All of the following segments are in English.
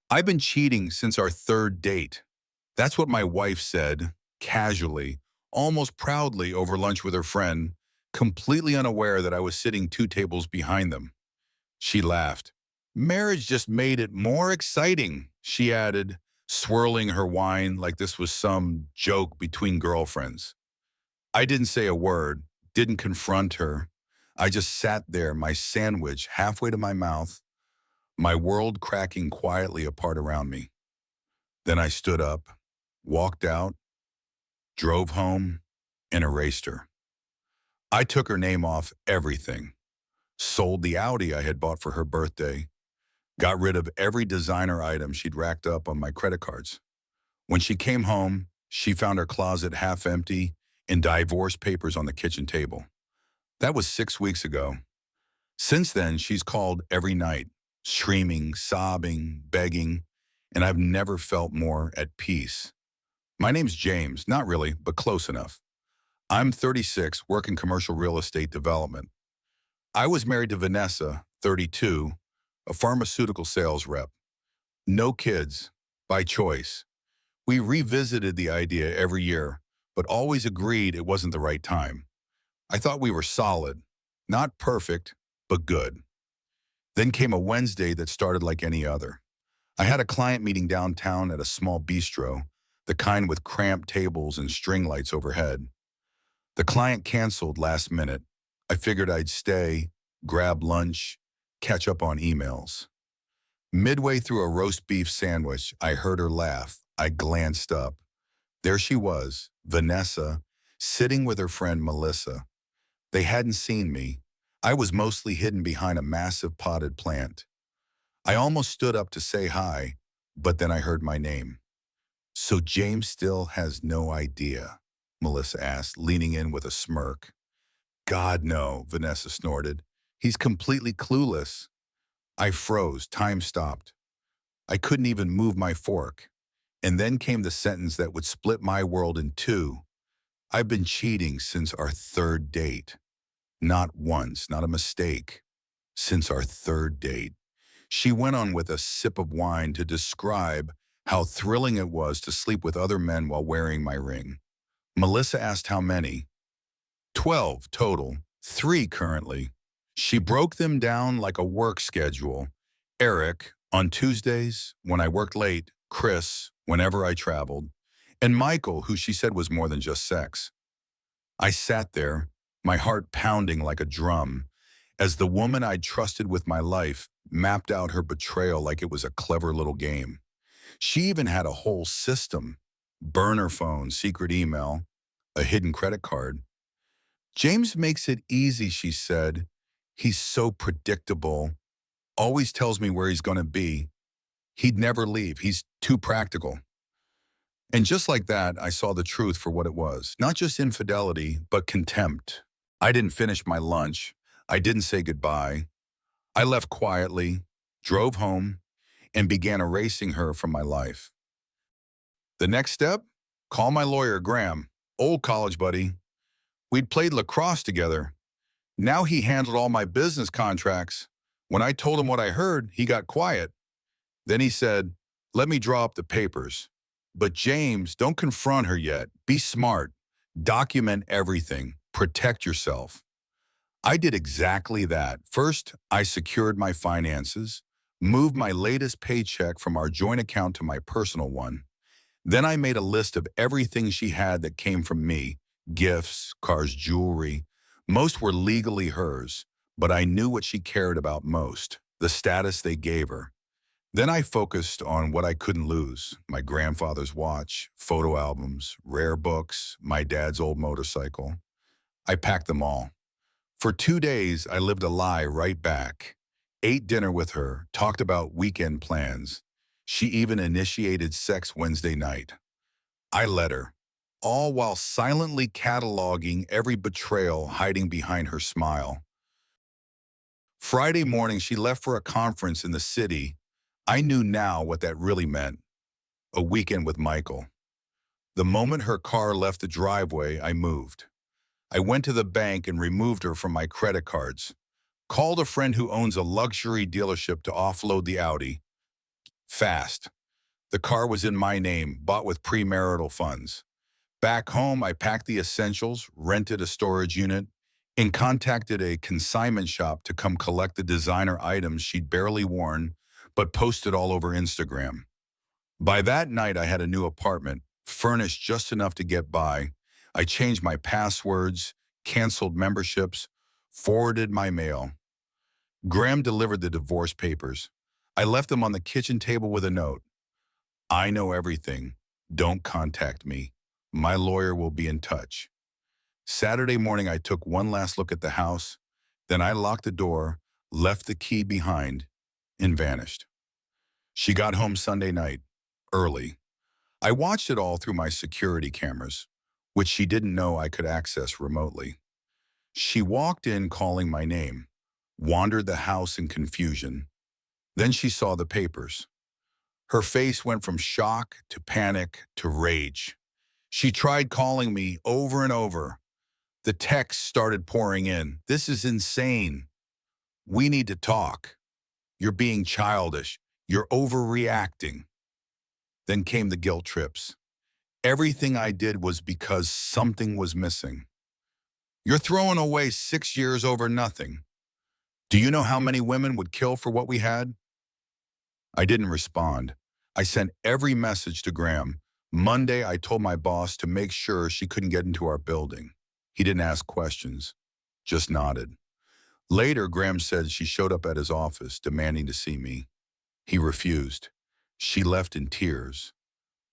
I've been cheating since our third date. That's what my wife said, casually, almost proudly over lunch with her friend, completely unaware that I was sitting 2 tables behind them. She laughed. Marriage just made it more exciting, she added, swirling her wine like this was some joke between girlfriends. I didn't say a word, didn't confront her. I just sat there, my sandwich halfway to my mouth, my world cracking quietly apart around me. Then I stood up, walked out, drove home, and erased her. I took her name off everything, sold the Audi I had bought for her birthday, got rid of every designer item she'd racked up on my credit cards. When she came home, she found her closet half empty and divorce papers on the kitchen table. That was 6 weeks ago. Since then, she's called every night, screaming, sobbing, begging, and I've never felt more at peace. My name's James, not really, but close enough. I'm 36, working commercial real estate development. I was married to Vanessa, 32, a pharmaceutical sales rep. No kids, by choice. We revisited the idea every year, but always agreed it wasn't the right time. I thought we were solid, not perfect, but good. Then came a Wednesday that started like any other. I had a client meeting downtown at a small bistro, the kind with cramped tables and string lights overhead. The client canceled last minute. I figured I'd stay, grab lunch, catch up on emails. Midway through a roast beef sandwich, I heard her laugh. I glanced up. There she was, Vanessa, sitting with her friend Melissa. They hadn't seen me. I was mostly hidden behind a massive potted plant. I almost stood up to say hi, but then I heard my name. So James still has no idea, Melissa asked, leaning in with a smirk. God, no, Vanessa snorted. He's completely clueless. I froze, time stopped. I couldn't even move my fork. And then came the sentence that would split my world in two. I've been cheating since our third date. Not once, not a mistake. Since our third date. She went on with a sip of wine to describe how thrilling it was to sleep with other men while wearing my ring. Melissa asked how many. 12 total, 3 currently. She broke them down like a work schedule. Eric, on Tuesdays, when I worked late, Chris, whenever I traveled, and Michael, who she said was more than just sex. I sat there, my heart pounding like a drum, as the woman I'd trusted with my life mapped out her betrayal like it was a clever little game. She even had a whole system: burner phone, secret email, a hidden credit card. James makes it easy, she said. He's so predictable, always tells me where he's going to be. He'd never leave. He's too practical. And just like that, I saw the truth for what it was. Not just infidelity, but contempt. I didn't finish my lunch. I didn't say goodbye. I left quietly, drove home, and began erasing her from my life. The next step? Call my lawyer, Graham, old college buddy. We'd played lacrosse together. Now he handled all my business contracts. When I told him what I heard, he got quiet. Then he said, let me draw up the papers. But James, don't confront her yet. Be smart. Document everything. Protect yourself. I did exactly that. First, I secured my finances, moved my latest paycheck from our joint account to my personal one. Then I made a list of everything she had that came from me: gifts, cars, jewelry. Most were legally hers, but I knew what she cared about most: the status they gave her. Then I focused on what I couldn't lose: my grandfather's watch, photo albums, rare books, my dad's old motorcycle. I packed them all. For 2 days, I lived a lie right back. Ate dinner with her, talked about weekend plans. She even initiated sex Wednesday night. I let her, all while silently cataloging every betrayal hiding behind her smile. Friday morning, she left for a conference in the city. I knew now what that really meant: a weekend with Michael. The moment her car left the driveway, I moved. I went to the bank and removed her from my credit cards. Called a friend who owns a luxury dealership to offload the Audi. Fast. The car was in my name, bought with premarital funds. Back home, I packed the essentials, rented a storage unit, and contacted a consignment shop to come collect the designer items she'd barely worn, but posted all over Instagram. By that night, I had a new apartment, furnished just enough to get by. I changed my passwords, canceled memberships, forwarded my mail. Graham delivered the divorce papers. I left them on the kitchen table with a note. I know everything. Don't contact me. My lawyer will be in touch. Saturday morning, I took one last look at the house. Then I locked the door, left the key behind, and vanished. She got home Sunday night, early. I watched it all through my security cameras, which she didn't know I could access remotely. She walked in calling my name, wandered the house in confusion. Then she saw the papers. Her face went from shock to panic to rage. She tried calling me over and over. The texts started pouring in. This is insane. We need to talk. You're being childish. You're overreacting. Then came the guilt trips. Everything I did was because something was missing. You're throwing away 6 years over nothing. Do you know how many women would kill for what we had? I didn't respond. I sent every message to Graham. Monday, I told my boss to make sure she couldn't get into our building. He didn't ask questions, just nodded. Later, Graham said she showed up at his office demanding to see me. He refused. She left in tears,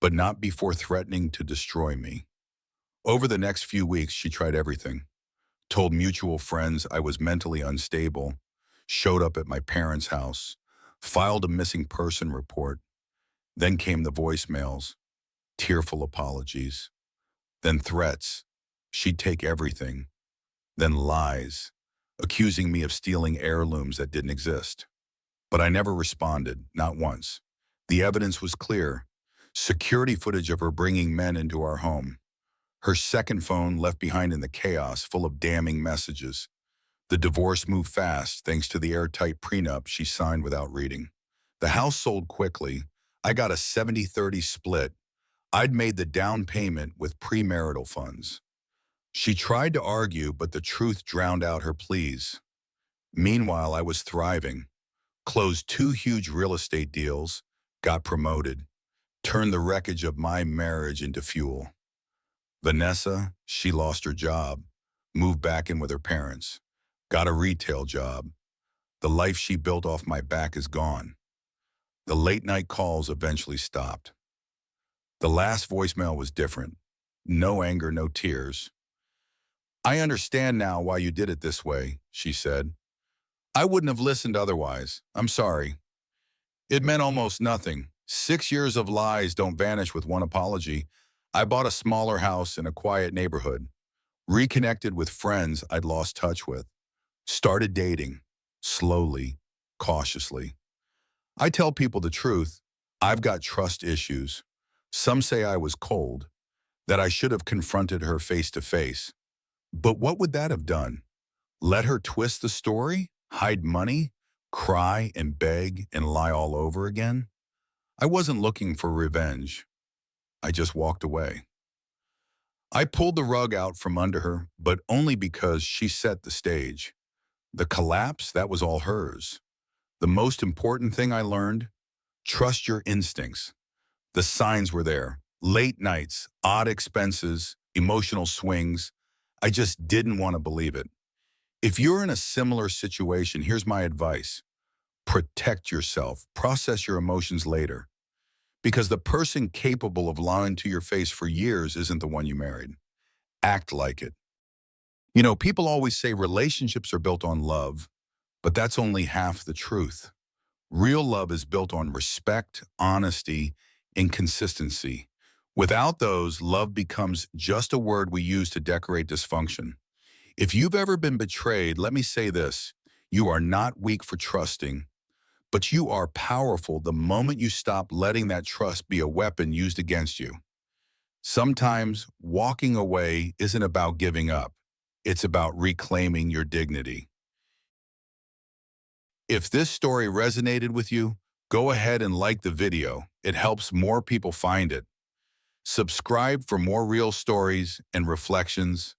but not before threatening to destroy me. Over the next few weeks, she tried everything. Told mutual friends I was mentally unstable, showed up at my parents' house, filed a missing person report. Then came the voicemails, tearful apologies, then threats. She'd take everything, then lies, accusing me of stealing heirlooms that didn't exist. But I never responded, not once. The evidence was clear. Security footage of her bringing men into our home. Her second phone left behind in the chaos, full of damning messages. The divorce moved fast thanks to the airtight prenup she signed without reading. The house sold quickly. I got a 70-30 split. I'd made the down payment with premarital funds. She tried to argue, but the truth drowned out her pleas. Meanwhile, I was thriving. Closed 2 huge real estate deals, got promoted, turned the wreckage of my marriage into fuel. Vanessa, she lost her job, moved back in with her parents, got a retail job. The life she built off my back is gone. The late-night calls eventually stopped. The last voicemail was different. No anger, no tears. I understand now why you did it this way, she said. I wouldn't have listened otherwise. I'm sorry. It meant almost nothing. 6 years of lies don't vanish with one apology. I bought a smaller house in a quiet neighborhood, reconnected with friends I'd lost touch with, started dating, slowly, cautiously. I tell people the truth. I've got trust issues. Some say I was cold, that I should have confronted her face to face. But what would that have done? Let her twist the story, hide money, cry and beg and lie all over again? I wasn't looking for revenge. I just walked away. I pulled the rug out from under her, but only because she set the stage. The collapse, that was all hers. The most important thing I learned, trust your instincts. The signs were there. Late nights, odd expenses, emotional swings. I just didn't want to believe it. If you're in a similar situation, here's my advice. Protect yourself. Process your emotions later. Because the person capable of lying to your face for years isn't the one you married. Act like it. You know, people always say relationships are built on love, but that's only half the truth. Real love is built on respect, honesty, and consistency. Without those, love becomes just a word we use to decorate dysfunction. If you've ever been betrayed, let me say this. You are not weak for trusting, but you are powerful the moment you stop letting that trust be a weapon used against you. Sometimes walking away isn't about giving up. It's about reclaiming your dignity. If this story resonated with you, Go ahead and like the video. It helps more people find it. Subscribe for more real stories and reflections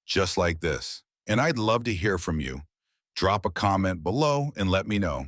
just like this. And I'd love to hear from you. Drop a comment below and let me know.